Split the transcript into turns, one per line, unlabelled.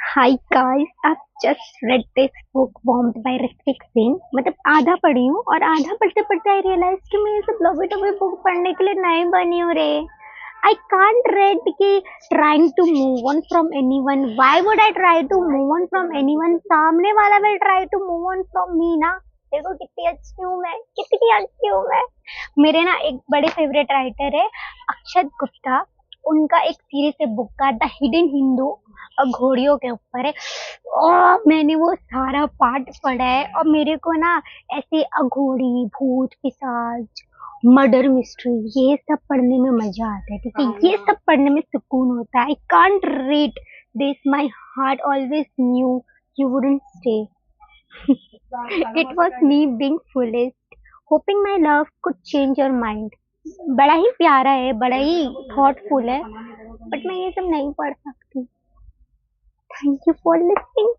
Hi guys, I've just read this book Bombed by Ritwik Singh. मतलब आधा पढ़ी हूँ और आधा पढ़ते पढ़ते आई रियलाइज कि मैं ये सब लवी टवी बुक पढ़ने के लिए नहीं बनी हूँ रे। आई कांट रेड कि trying to move on from anyone. Why would I try to move on from anyone? सामने वाला will try to move on from me ना। देखो कितनी अच्छी हूँ मैं, कितनी अच्छी हूँ मैं। मेरे ना एक बड़े फेवरेट राइटर है, अक्षत गुप्ता। उनका एक सीरीज है बुक का, द हिडन हिंदू, और घोड़ियों के ऊपर है। और मैंने वो सारा पार्ट पढ़ा है और मेरे को ना ऐसे अघोड़ी, भूत पिशाच, मर्डर मिस्ट्री, ये सब पढ़ने में मजा आता है। ठीक है, ये सब पढ़ने में सुकून होता है। I can't read this, my heart always new you wouldn't stay. It was me being foolish, hopping my love could change your mind. बड़ा ही प्यारा है, बड़ा ही थॉटफुल है, बट मैं ये सब नहीं पढ़ सकती। Thank you for listening.